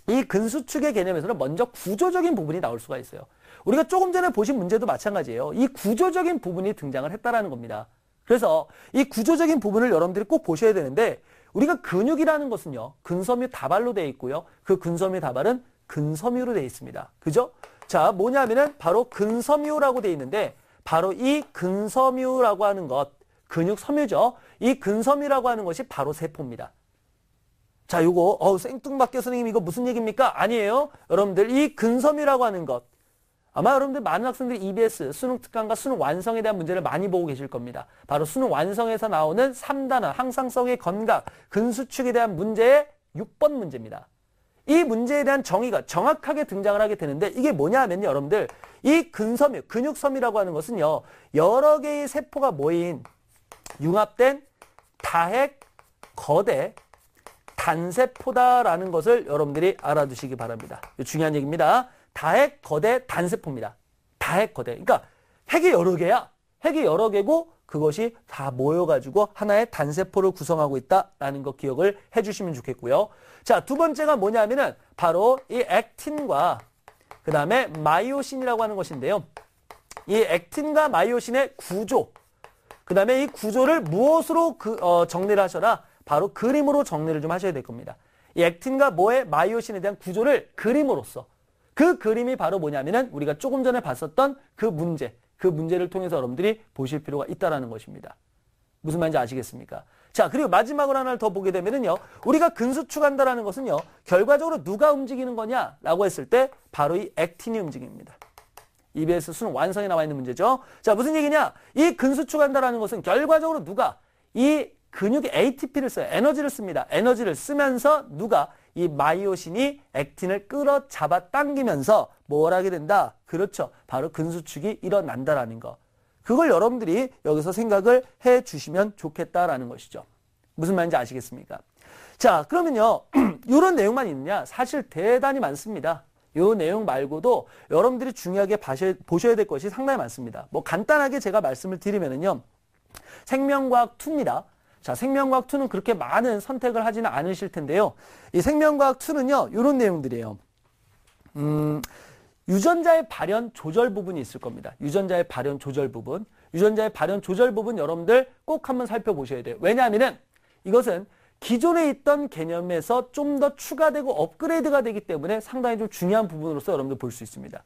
이 근수축의 개념에서는 먼저 구조적인 부분이 나올 수가 있어요. 우리가 조금 전에 보신 문제도 마찬가지예요. 이 구조적인 부분이 등장을 했다라는 겁니다. 그래서 이 구조적인 부분을 여러분들이 꼭 보셔야 되는데 우리가 근육이라는 것은요. 근섬유 다발로 되어 있고요. 그 근섬유 다발은 근섬유로 되어 있습니다. 그죠? 자, 뭐냐면은 바로 근섬유라고 되어 있는데 바로 이 근섬유라고 하는 것, 근육 섬유죠. 이 근섬유라고 하는 것이 바로 세포입니다. 자, 요거 생뚱맞게 선생님 이거 무슨 얘기입니까? 아니에요. 여러분들 이 근섬유라고 하는 것 아마 여러분들 많은 학생들이 EBS 수능 특강과 수능 완성에 대한 문제를 많이 보고 계실 겁니다. 바로 수능 완성에서 나오는 3단원 항상성의 건강 근수축에 대한 문제의 6번 문제입니다. 이 문제에 대한 정의가 정확하게 등장을 하게 되는데 이게 뭐냐 하면요. 여러분들 이 근섬유, 근육섬유라고 하는 것은요. 여러 개의 세포가 모인 융합된 다핵 거대 단세포다라는 것을 여러분들이 알아두시기 바랍니다. 중요한 얘기입니다. 다핵 거대 단세포입니다. 다핵 거대. 그러니까 핵이 여러 개야. 핵이 여러 개고 그것이 다 모여가지고 하나의 단세포를 구성하고 있다라는 거 기억을 해주시면 좋겠고요. 자, 두 번째가 뭐냐면은 바로 이 액틴과 그 다음에 마이오신이라고 하는 것인데요. 이 액틴과 마이오신의 구조, 그 다음에 이 구조를 무엇으로 정리를 하셔라? 바로 그림으로 정리를 좀 하셔야 될 겁니다. 이 액틴과 마이오신에 대한 구조를 그림으로써 그 그림이 바로 뭐냐면은 우리가 조금 전에 봤었던 그 문제를 통해서 여러분들이 보실 필요가 있다라는 것입니다. 무슨 말인지 아시겠습니까? 자, 그리고 마지막으로 하나를 더 보게 되면은요, 우리가 근수축한다라는 것은요, 결과적으로 누가 움직이는 거냐라고 했을 때 바로 이 액틴이 움직입니다. EBS 수능 완성에 나와 있는 문제죠. 자, 무슨 얘기냐? 이 근수축한다라는 것은 결과적으로 누가 이 근육에 ATP를 써요. 에너지를 씁니다. 에너지를 쓰면서 누가 이 마이오신이 액틴을 끌어잡아 당기면서 뭘 하게 된다? 그렇죠. 바로 근수축이 일어난다라는 거. 그걸 여러분들이 여기서 생각을 해 주시면 좋겠다라는 것이죠. 무슨 말인지 아시겠습니까? 자, 그러면요. 이런 내용만 있느냐? 사실 대단히 많습니다. 이 내용 말고도 여러분들이 중요하게 보셔야 될 것이 상당히 많습니다. 뭐 간단하게 제가 말씀을 드리면은요. 생명과학 2입니다. 자, 생명과학 2는 그렇게 많은 선택을 하지는 않으실 텐데요. 이 생명과학 2는요, 이런 내용들이에요. 유전자의 발현 조절 부분이 있을 겁니다. 유전자의 발현 조절 부분. 유전자의 발현 조절 부분 여러분들 꼭 한번 살펴보셔야 돼요. 왜냐하면은 이것은 기존에 있던 개념에서 좀 더 추가되고 업그레이드가 되기 때문에 상당히 좀 중요한 부분으로서 여러분들 볼 수 있습니다.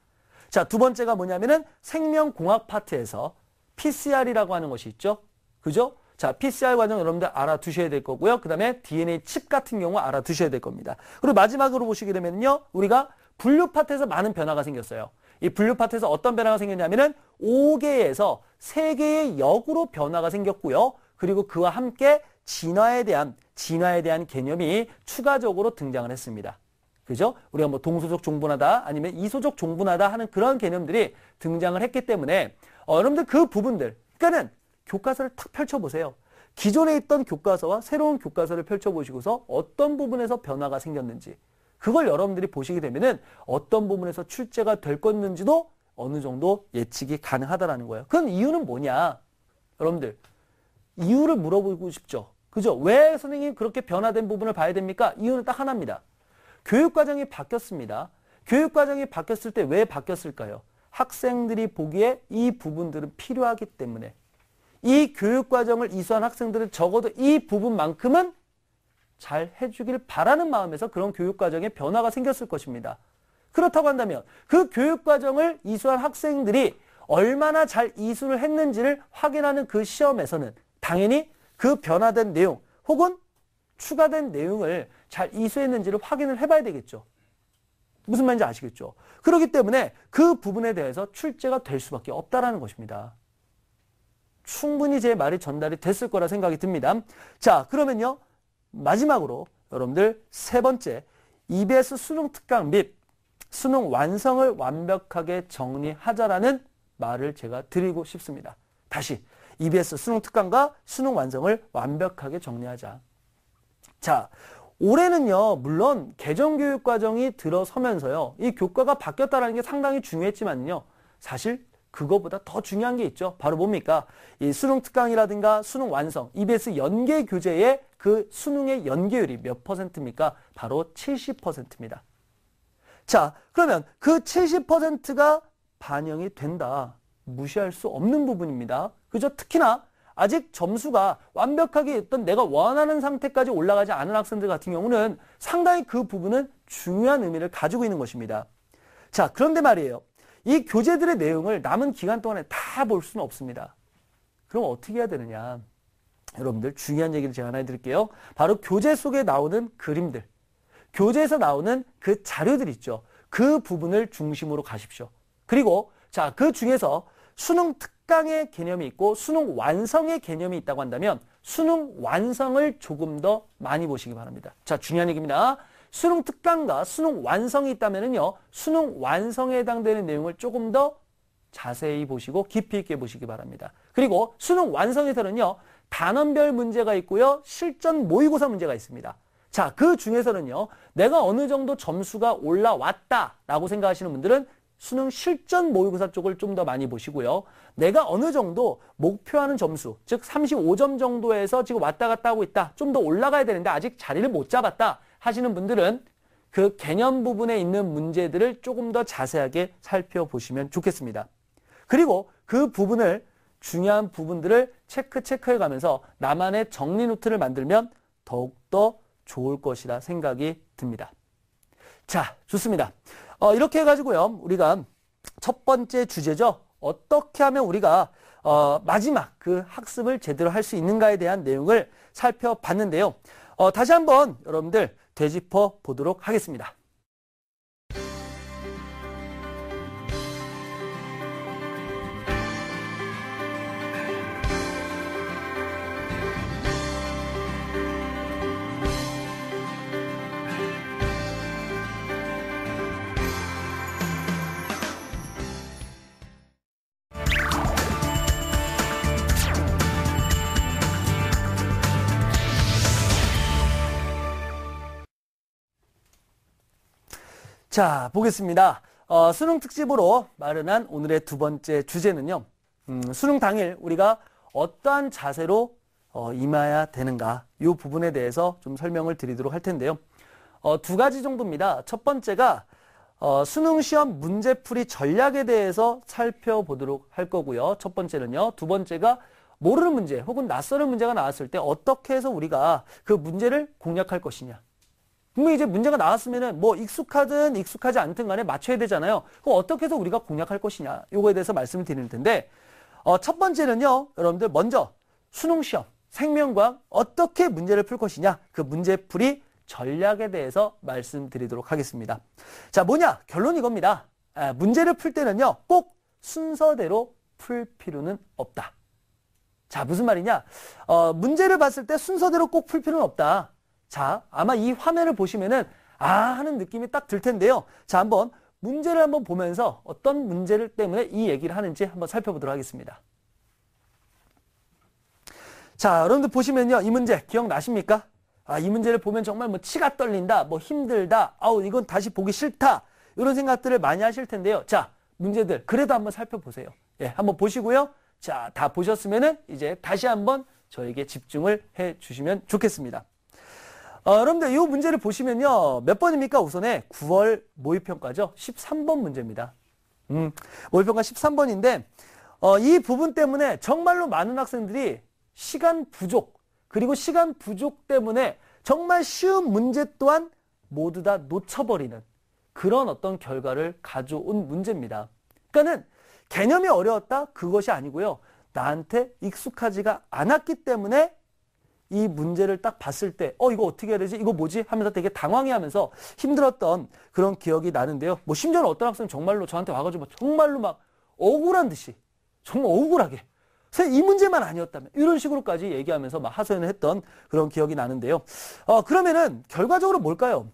자, 두 번째가 뭐냐면은 생명공학 파트에서 PCR이라고 하는 것이 있죠. 그죠? 자, PCR 과정 여러분들 알아두셔야 될 거고요. 그 다음에 DNA 칩 같은 경우 알아두셔야 될 겁니다. 그리고 마지막으로 보시게 되면요. 우리가 분류 파트에서 많은 변화가 생겼어요. 이 분류 파트에서 어떤 변화가 생겼냐면은 5개에서 3개의 역으로 변화가 생겼고요. 그리고 그와 함께 진화에 대한 개념이 추가적으로 등장을 했습니다. 그죠? 우리가 뭐 동소적 종분하다 아니면 이소적 종분하다 하는 그런 개념들이 등장을 했기 때문에 여러분들 그 부분들, 그러니까는 교과서를 탁 펼쳐보세요. 기존에 있던 교과서와 새로운 교과서를 펼쳐보시고서 어떤 부분에서 변화가 생겼는지 그걸 여러분들이 보시게 되면은 어떤 부분에서 출제가 될 건지도 어느 정도 예측이 가능하다라는 거예요. 그럼 이유는 뭐냐? 여러분들 이유를 물어보고 싶죠. 그죠? 왜 선생님이 그렇게 변화된 부분을 봐야 됩니까? 이유는 딱 하나입니다. 교육과정이 바뀌었습니다. 교육과정이 바뀌었을 때 왜 바뀌었을까요? 학생들이 보기에 이 부분들은 필요하기 때문에 이 교육과정을 이수한 학생들은 적어도 이 부분만큼은 잘 해주길 바라는 마음에서 그런 교육과정에 변화가 생겼을 것입니다. 그렇다고 한다면 그 교육과정을 이수한 학생들이 얼마나 잘 이수를 했는지를 확인하는 그 시험에서는 당연히 그 변화된 내용 혹은 추가된 내용을 잘 이수했는지를 확인을 해봐야 되겠죠. 무슨 말인지 아시겠죠? 그렇기 때문에 그 부분에 대해서 출제가 될 수밖에 없다라는 것입니다. 충분히 제 말이 전달이 됐을 거라 생각이 듭니다. 자, 그러면요. 마지막으로 여러분들 세 번째 EBS 수능 특강 및 수능 완성을 완벽하게 정리하자라는 말을 제가 드리고 싶습니다. 다시 EBS 수능 특강과 수능 완성을 완벽하게 정리하자. 자, 올해는요. 물론 개정교육과정이 들어서면서요. 이 교과가 바뀌었다는 게 상당히 중요했지만요. 사실 그거보다 더 중요한 게 있죠. 바로 뭡니까? 이 수능 특강이라든가 수능 완성, EBS 연계 교재의 그 수능의 연계율이 몇 %입니까? 바로 70%입니다. 자, 그러면 그 70%가 반영이 된다. 무시할 수 없는 부분입니다. 그죠? 특히나 아직 점수가 완벽하게 어떤 내가 원하는 상태까지 올라가지 않은 학생들 같은 경우는 상당히 그 부분은 중요한 의미를 가지고 있는 것입니다. 자, 그런데 말이에요. 이 교재들의 내용을 남은 기간 동안에 다 볼 수는 없습니다. 그럼 어떻게 해야 되느냐? 여러분들 중요한 얘기를 제가 하나 해드릴게요. 바로 교재 속에 나오는 그림들, 교재에서 나오는 그 자료들 있죠. 그 부분을 중심으로 가십시오. 그리고 자, 그 중에서 수능 특강의 개념이 있고 수능 완성의 개념이 있다고 한다면 수능 완성을 조금 더 많이 보시기 바랍니다. 자, 중요한 얘기입니다. 수능 특강과 수능 완성이 있다면요, 수능 완성에 해당되는 내용을 조금 더 자세히 보시고 깊이 있게 보시기 바랍니다. 그리고 수능 완성에서는요, 단원별 문제가 있고요, 실전 모의고사 문제가 있습니다. 자, 그 중에서는요, 내가 어느 정도 점수가 올라왔다라고 생각하시는 분들은 수능 실전 모의고사 쪽을 좀 더 많이 보시고요. 내가 어느 정도 목표하는 점수, 즉 35점 정도에서 지금 왔다 갔다 하고 있다. 좀 더 올라가야 되는데 아직 자리를 못 잡았다 하시는 분들은 그 개념 부분에 있는 문제들을 조금 더 자세하게 살펴보시면 좋겠습니다. 그리고 그 부분을, 중요한 부분들을 체크해 가면서 나만의 정리 노트를 만들면 더욱더 좋을 것이라 생각이 듭니다. 자, 좋습니다. 이렇게 해가지고요, 우리가 첫 번째 주제죠. 어떻게 하면 우리가 마지막 그 학습을 제대로 할 수 있는가에 대한 내용을 살펴봤는데요. 다시 한번 여러분들 되짚어 보도록 하겠습니다. 자, 보겠습니다. 수능 특집으로 마련한 오늘의 두 번째 주제는요. 수능 당일 우리가 어떠한 자세로 임해야 되는가, 이 부분에 대해서 좀 설명을 드리도록 할 텐데요. 두 가지 정도입니다. 첫 번째가 수능 시험 문제풀이 전략에 대해서 살펴보도록 할 거고요. 첫 번째는요. 두 번째가 모르는 문제 혹은 낯설은 문제가 나왔을 때 어떻게 해서 우리가 그 문제를 공략할 것이냐. 분명히 이제 문제가 나왔으면은 뭐 익숙하든 익숙하지 않든 간에 맞춰야 되잖아요. 그럼 어떻게 해서 우리가 공략할 것이냐, 요거에 대해서 말씀을 드릴 텐데, 첫 번째는요, 여러분들 먼저 수능시험, 생명과학 어떻게 문제를 풀 것이냐, 그 문제풀이 전략에 대해서 말씀드리도록 하겠습니다. 자, 뭐냐? 결론 이겁니다. 문제를 풀 때는요, 꼭 순서대로 풀 필요는 없다. 자, 무슨 말이냐? 문제를 봤을 때 순서대로 꼭 풀 필요는 없다. 자, 아마 이 화면을 보시면은 하는 느낌이 딱 들 텐데요. 자, 한번 문제를 한번 보면서 어떤 문제를 때문에 이 얘기를 하는지 한번 살펴보도록 하겠습니다. 자, 여러분들 보시면요, 이 문제 기억나십니까? 이 문제를 보면 정말 뭐 치가 떨린다, 뭐 힘들다, 이건 다시 보기 싫다, 이런 생각들을 많이 하실 텐데요. 자, 문제들 그래도 한번 살펴보세요. 예, 한번 보시고요. 자, 다 보셨으면은 이제 다시 한번 저에게 집중을 해 주시면 좋겠습니다. 여러분들 이 문제를 보시면요, 몇 번입니까? 우선에 9월 모의평가죠. 13번 문제입니다. 모의평가 13번인데 이 부분 때문에 정말로 많은 학생들이 시간 부족, 그리고 시간 부족 때문에 정말 쉬운 문제 또한 모두 다 놓쳐버리는 그런 어떤 결과를 가져온 문제입니다. 그러니까는 개념이 어려웠다? 그것이 아니고요. 나한테 익숙하지가 않았기 때문에 이 문제를 딱 봤을 때 이거 어떻게 해야 되지? 이거 뭐지? 하면서 되게 당황해하면서 힘들었던 그런 기억이 나는데요. 뭐 심지어는 어떤 학생 정말로 저한테 와가지고 정말로 막 억울한 듯이 정말 억울하게 이 문제만 아니었다면 이런 식으로까지 얘기하면서 막 하소연을 했던 그런 기억이 나는데요. 그러면은 결과적으로 뭘까요?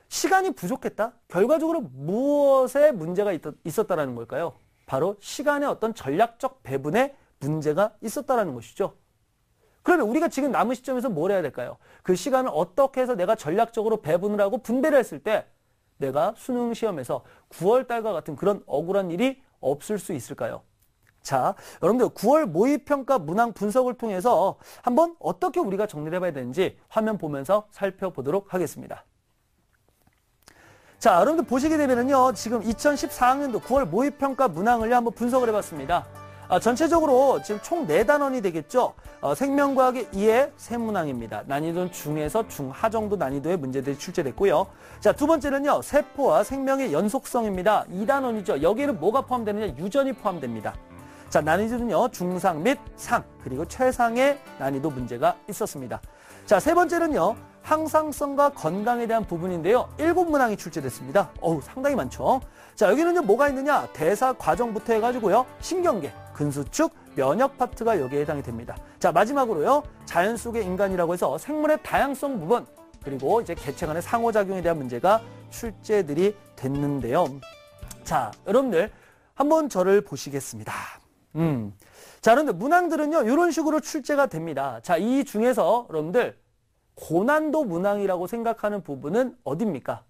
시간이 부족했다? 결과적으로 무엇에 문제가 있었다라는 걸까요? 바로 시간의 어떤 전략적 배분에 문제가 있었다라는 것이죠. 그러면 우리가 지금 남은 시점에서 뭘 해야 될까요? 그 시간을 어떻게 해서 내가 전략적으로 배분을 하고 분배를 했을 때 내가 수능 시험에서 9월달과 같은 그런 억울한 일이 없을 수 있을까요? 자, 여러분들 9월 모의평가 문항 분석을 통해서 한번 어떻게 우리가 정리를 해봐야 되는지 화면 보면서 살펴보도록 하겠습니다. 자, 여러분들 보시게 되면은요, 지금 2014학년도 9월 모의평가 문항을 한번 분석을 해봤습니다. 전체적으로 지금 총 4단원이 되겠죠. 생명과학의 2의 세문항입니다. 난이도는 중에서 중하 정도 난이도의 문제들이 출제됐고요. 자, 두 번째는요, 세포와 생명의 연속성입니다. 2단원이죠. 여기에는 뭐가 포함되느냐? 유전이 포함됩니다. 자, 난이도는요, 중상 및 상, 그리고 최상의 난이도 문제가 있었습니다. 자, 세 번째는요, 항상성과 건강에 대한 부분인데요. 7문항이 출제됐습니다. 상당히 많죠. 자, 여기는 뭐가 있느냐? 대사 과정부터 해가지고요, 신경계, 근수축, 면역 파트가 여기에 해당이 됩니다. 자, 마지막으로요, 자연 속의 인간이라고 해서 생물의 다양성 부분, 그리고 이제 개체 간의 상호작용에 대한 문제가 출제들이 됐는데요. 자, 여러분들 한번 저를 보시겠습니다. 자, 여러분들 문항들은요, 이런 식으로 출제가 됩니다. 자, 이 중에서 여러분들 고난도 문항이라고 생각하는 부분은 어디입니까?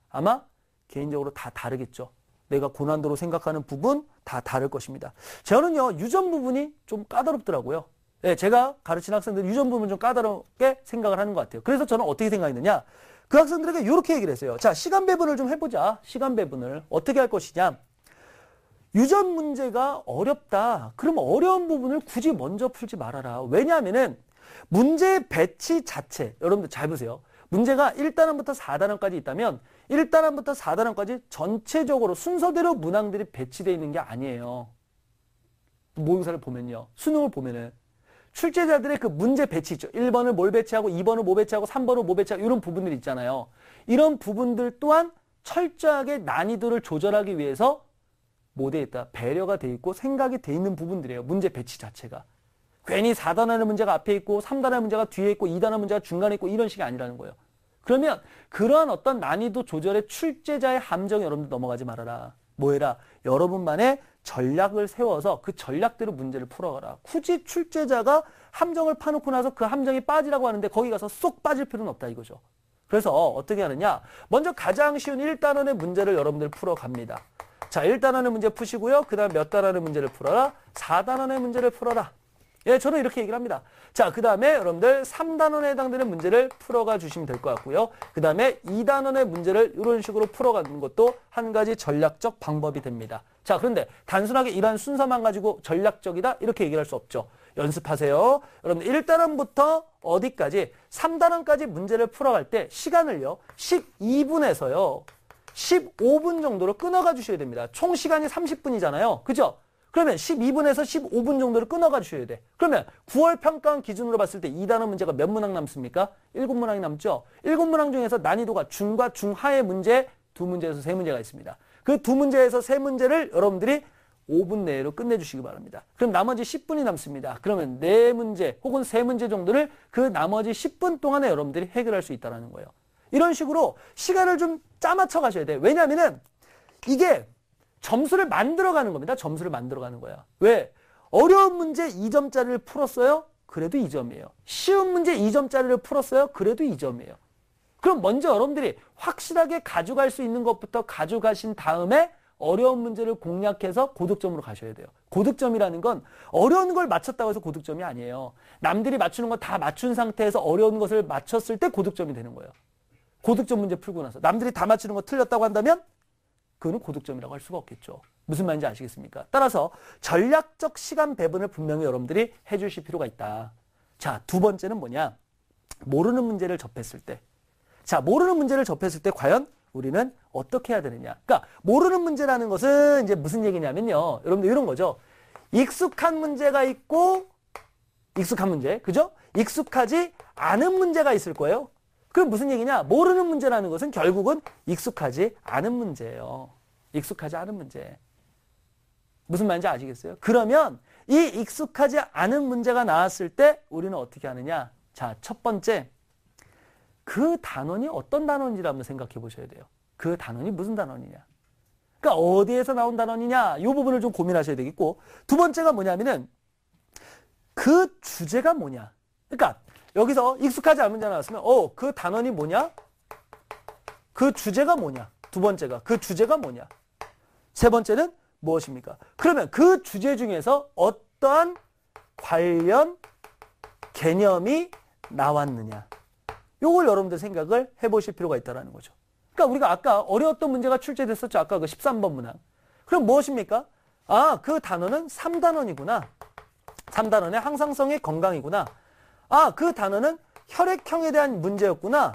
아마 개인적으로 다 다르겠죠. 내가 고난도로 생각하는 부분 다 다를 것입니다. 저는요, 유전 부분이 좀 까다롭더라고요. 네, 제가 가르치는 학생들 유전 부분 좀 까다롭게 생각을 하는 것 같아요. 그래서 저는 어떻게 생각했느냐? 그 학생들에게 이렇게 얘기를 했어요. 자, 시간 배분을 좀 해보자. 시간 배분을 어떻게 할 것이냐? 유전 문제가 어렵다. 그럼 어려운 부분을 굳이 먼저 풀지 말아라. 왜냐하면은 문제 배치 자체, 여러분들 잘 보세요. 문제가 1단원부터 4단원까지 있다면 1단원부터 4단원까지 전체적으로 순서대로 문항들이 배치되어 있는 게 아니에요. 모의고사를 보면요. 수능을 보면은 출제자들의 그 문제 배치 있죠. 1번을 뭘 배치하고 2번을 뭐 배치하고 3번을 뭐 배치하고 이런 부분들이 있잖아요. 이런 부분들 또한 철저하게 난이도를 조절하기 위해서 뭐 돼 있다? 배려가 돼 있고 생각이 돼 있는 부분들이에요. 문제 배치 자체가. 괜히 4단원의 문제가 앞에 있고 3단원의 문제가 뒤에 있고 2단원의 문제가 중간에 있고 이런 식이 아니라는 거예요. 그러면 그러한 어떤 난이도 조절의 출제자의 함정에 여러분들 넘어가지 말아라. 뭐 해라? 여러분만의 전략을 세워서 그 전략대로 문제를 풀어가라. 굳이 출제자가 함정을 파놓고 나서 그 함정이 빠지라고 하는데 거기 가서 쏙 빠질 필요는 없다 이거죠. 그래서 어떻게 하느냐? 먼저 가장 쉬운 1단원의 문제를 여러분들 풀어갑니다. 자, 1단원의 문제 푸시고요. 그 다음 몇 단원의 문제를 풀어라? 4단원의 문제를 풀어라. 예, 저는 이렇게 얘기를 합니다. 자, 그 다음에 여러분들 3단원에 해당되는 문제를 풀어가 주시면 될 것 같고요. 그 다음에 2단원의 문제를 이런 식으로 풀어가는 것도 한 가지 전략적 방법이 됩니다. 자, 그런데 단순하게 이러한 순서만 가지고 전략적이다? 이렇게 얘기를 할 수 없죠. 연습하세요. 여러분들 1단원부터 어디까지? 3단원까지 문제를 풀어갈 때 시간을요. 12분에서요. 15분 정도로 끊어가 주셔야 됩니다. 총 시간이 30분이잖아요. 그죠? 그러면 12분에서 15분 정도로 끊어가 주셔야 돼. 그러면 9월 평가원 기준으로 봤을 때 2단원 문제가 몇 문항 남습니까? 7문항이 남죠? 7문항 중에서 난이도가 중과 중하의 문제 2문제에서 3문제가 있습니다. 그 2문제에서 3문제를 여러분들이 5분 내로 끝내주시기 바랍니다. 그럼 나머지 10분이 남습니다. 그러면 4문제 혹은 3문제 정도를 그 나머지 10분 동안에 여러분들이 해결할 수 있다는 거예요. 이런 식으로 시간을 좀 짜맞춰 가셔야 돼요. 왜냐하면 이게 점수를 만들어가는 겁니다. 점수를 만들어가는 거야. 왜? 어려운 문제 2점짜리를 풀었어요? 그래도 2점이에요. 쉬운 문제 2점짜리를 풀었어요? 그래도 2점이에요. 그럼 먼저 여러분들이 확실하게 가져갈 수 있는 것부터 가져가신 다음에 어려운 문제를 공략해서 고득점으로 가셔야 돼요. 고득점이라는 건 어려운 걸 맞췄다고 해서 고득점이 아니에요. 남들이 맞추는 거 다 맞춘 상태에서 어려운 것을 맞췄을 때 고득점이 되는 거예요. 고득점 문제 풀고 나서 남들이 다 맞추는 거 틀렸다고 한다면 그거는 고득점이라고 할 수가 없겠죠. 무슨 말인지 아시겠습니까? 따라서 전략적 시간 배분을 분명히 여러분들이 해주실 필요가 있다. 자, 두 번째는 뭐냐? 모르는 문제를 접했을 때. 자, 모르는 문제를 접했을 때 과연 우리는 어떻게 해야 되느냐? 그러니까 모르는 문제라는 것은 이제 무슨 얘기냐면요. 여러분들 이런 거죠. 익숙한 문제가 있고 익숙한 문제, 그죠? 익숙하지 않은 문제가 있을 거예요. 그럼 무슨 얘기냐? 모르는 문제라는 것은 결국은 익숙하지 않은 문제예요. 익숙하지 않은 문제. 무슨 말인지 아시겠어요? 그러면 이 익숙하지 않은 문제가 나왔을 때 우리는 어떻게 하느냐? 자, 첫 번째. 그 단원이 어떤 단원인지를 한번 생각해 보셔야 돼요. 그 단원이 무슨 단원이냐. 그러니까 어디에서 나온 단원이냐. 이 부분을 좀 고민하셔야 되겠고. 두 번째가 뭐냐면은 그 주제가 뭐냐. 그러니까 여기서 익숙하지 않은 문제가 나왔으면 그 단원이 뭐냐? 그 주제가 뭐냐? 두 번째가 그 주제가 뭐냐? 세 번째는 무엇입니까? 그러면 그 주제 중에서 어떠한 관련 개념이 나왔느냐? 요걸 여러분들 생각을 해보실 필요가 있다는 거죠. 그러니까 우리가 아까 어려웠던 문제가 출제됐었죠. 아까 그 13번 문항. 그럼 무엇입니까? 아, 그 단어는 3단원이구나. 3단원의 항상성의 건강이구나. 아, 그 단어는 혈액형에 대한 문제였구나.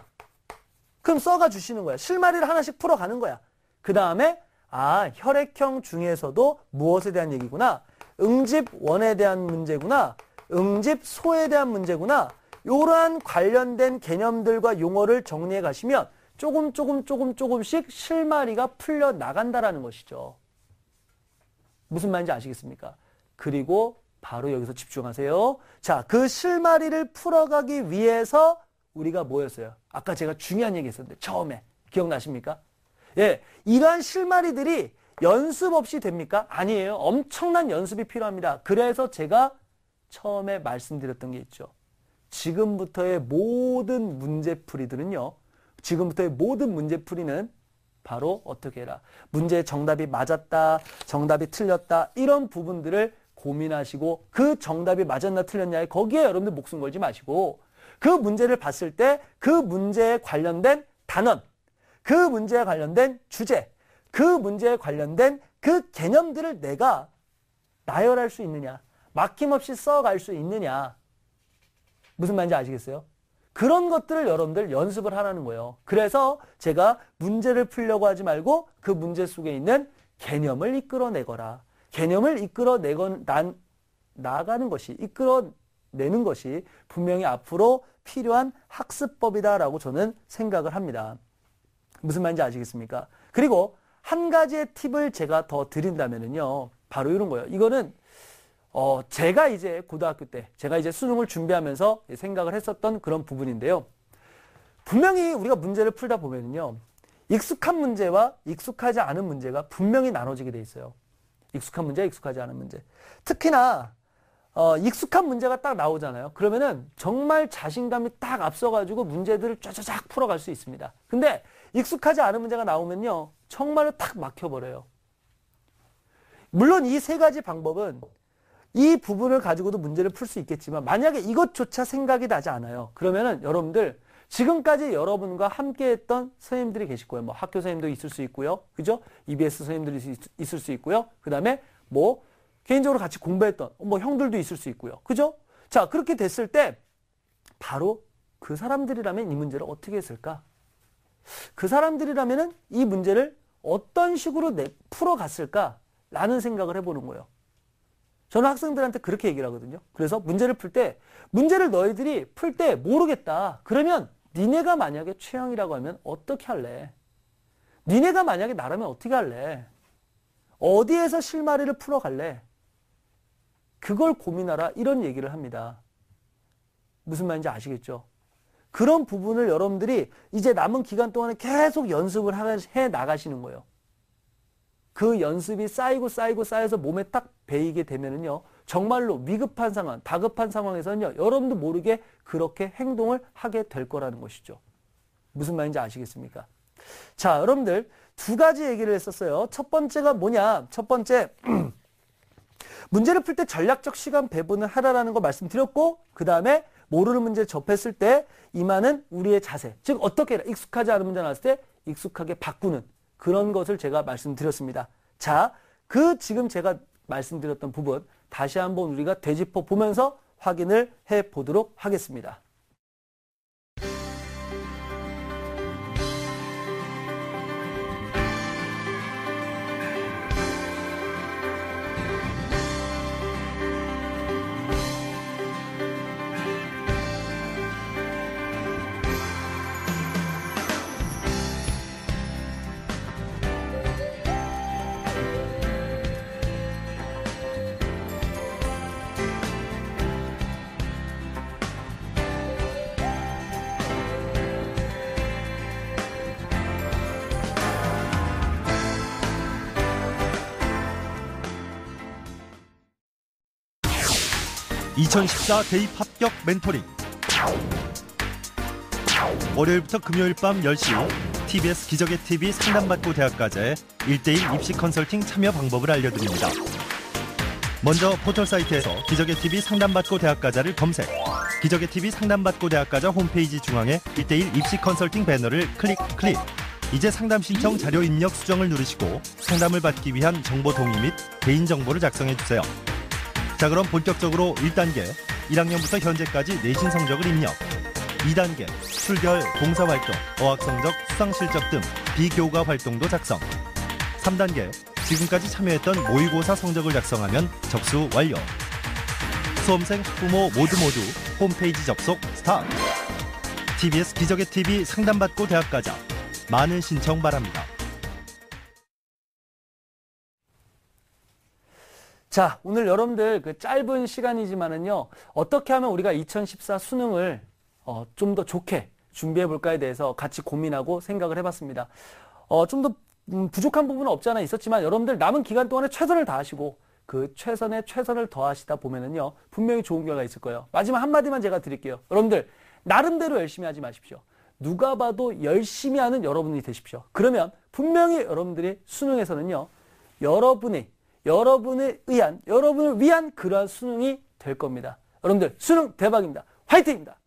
그럼 써가 주시는 거야. 실마리를 하나씩 풀어가는 거야. 그 다음에 혈액형 중에서도 무엇에 대한 얘기구나. 응집원에 대한 문제구나. 응집소에 대한 문제구나. 이러한 관련된 개념들과 용어를 정리해 가시면 조금씩 실마리가 풀려 나간다라는 것이죠. 무슨 말인지 아시겠습니까? 그리고 바로 여기서 집중하세요. 자, 그 실마리를 풀어가기 위해서 우리가 뭐였어요? 아까 제가 중요한 얘기 했었는데 처음에 기억나십니까? 예, 이러한 실마리들이 연습 없이 됩니까? 아니에요. 엄청난 연습이 필요합니다. 그래서 제가 처음에 말씀드렸던 게 있죠. 지금부터의 모든 문제풀이들은요. 지금부터의 모든 문제풀이는 바로 어떻게 해라. 문제의 정답이 맞았다. 정답이 틀렸다. 이런 부분들을 고민하시고 그 정답이 맞았나 틀렸냐에 거기에 여러분들 목숨 걸지 마시고 그 문제를 봤을 때 그 문제에 관련된 단원, 그 문제에 관련된 주제, 그 문제에 관련된 그 개념들을 내가 나열할 수 있느냐, 막힘없이 써갈 수 있느냐. 무슨 말인지 아시겠어요? 그런 것들을 여러분들 연습을 하라는 거예요. 그래서 제가 문제를 풀려고 하지 말고 그 문제 속에 있는 개념을 이끌어내거라. 개념을 나가는 것이, 이끌어내는 것이 분명히 앞으로 필요한 학습법이다라고 저는 생각을 합니다. 무슨 말인지 아시겠습니까? 그리고 한 가지의 팁을 제가 더 드린다면요. 바로 이런 거예요. 이거는 제가 이제 고등학교 때, 제가 이제 수능을 준비하면서 생각을 했었던 그런 부분인데요. 분명히 우리가 문제를 풀다 보면요. 익숙한 문제와 익숙하지 않은 문제가 분명히 나눠지게 돼 있어요. 익숙한 문제, 익숙하지 않은 문제. 특히나 익숙한 문제가 딱 나오잖아요. 그러면은 정말 자신감이 딱 앞서가지고 문제들을 쫙쫙 풀어갈 수 있습니다. 근데 익숙하지 않은 문제가 나오면요. 정말로 탁 막혀버려요. 물론 이 세 가지 방법은 이 부분을 가지고도 문제를 풀 수 있겠지만 만약에 이것조차 생각이 나지 않아요. 그러면은 여러분들 지금까지 여러분과 함께 했던 선생님들이 계실 거예요. 뭐 학교 선생님도 있을 수 있고요. 그죠? EBS 선생님들이 있을 수 있고요. 그 다음에 뭐 개인적으로 같이 공부했던 뭐 형들도 있을 수 있고요. 그죠? 자, 그렇게 됐을 때 바로 그 사람들이라면 이 문제를 어떻게 했을까? 그 사람들이라면 이 문제를 어떤 식으로 풀어갔을까라는 생각을 해보는 거예요. 저는 학생들한테 그렇게 얘기를 하거든요. 그래서 문제를 풀 때, 문제를 너희들이 풀 때 모르겠다. 그러면 니네가 만약에 최영이라고 하면 어떻게 할래? 니네가 만약에 나라면 어떻게 할래? 어디에서 실마리를 풀어갈래? 그걸 고민하라. 이런 얘기를 합니다. 무슨 말인지 아시겠죠? 그런 부분을 여러분들이 이제 남은 기간 동안에 계속 연습을 해 나가시는 거예요. 그 연습이 쌓여서 몸에 딱 배이게 되면은요, 정말로 위급한 상황, 다급한 상황에서는요, 여러분도 모르게 그렇게 행동을 하게 될 거라는 것이죠. 무슨 말인지 아시겠습니까? 자, 여러분들 두 가지 얘기를 했었어요. 첫 번째가 뭐냐? 첫 번째, 문제를 풀 때 전략적 시간 배분을 하라라는 거 말씀드렸고, 그 다음에 모르는 문제를 접했을 때 임하는 우리의 자세, 즉 어떻게 해라, 익숙하지 않은 문제 나왔을 때 익숙하게 바꾸는 그런 것을 제가 말씀드렸습니다. 자, 지금 제가 말씀드렸던 부분 다시 한번 우리가 되짚어 보면서 확인을 해 보도록 하겠습니다. (2014) 대입 합격 멘토링. 월요일부터 금요일 밤 10시 TBS 기적의 TV 상담받고 대학가자의 1대1 입시 컨설팅 참여 방법을 알려드립니다. 먼저 포털 사이트에서 기적의 TV 상담받고 대학가자를 검색. 기적의 TV 상담받고 대학가자 홈페이지 중앙에 1대1 입시 컨설팅 배너를 클릭. 이제 상담 신청 자료 입력 수정을 누르시고 상담을 받기 위한 정보 동의 및 개인정보를 작성해주세요. 자, 그럼 본격적으로 1단계, 1학년부터 현재까지 내신 성적을 입력. 2단계, 출결, 봉사활동, 어학성적, 수상실적 등 비교과 활동도 작성. 3단계, 지금까지 참여했던 모의고사 성적을 작성하면 접수 완료. 수험생, 학부모 모두 홈페이지 접속 스타트. TBS 기적의 TV 상담받고 대학가자. 많은 신청 바랍니다. 자, 오늘 여러분들 그 짧은 시간이지만은요, 어떻게 하면 우리가 2014 수능을 좀 더 좋게 준비해 볼까에 대해서 같이 고민하고 생각을 해봤습니다. 좀 더 부족한 부분은 없지 않아 있었지만 여러분들 남은 기간 동안에 최선을 다하시고 그 최선에 최선을 더하시다 보면은요, 분명히 좋은 결과가 있을 거예요. 마지막 한마디만 제가 드릴게요. 여러분들 나름대로 열심히 하지 마십시오. 누가 봐도 열심히 하는 여러분이 되십시오. 그러면 분명히 여러분들이 수능에서는요, 여러분을 위한 그러한 수능이 될 겁니다. 여러분들 수능 대박입니다. 화이팅입니다.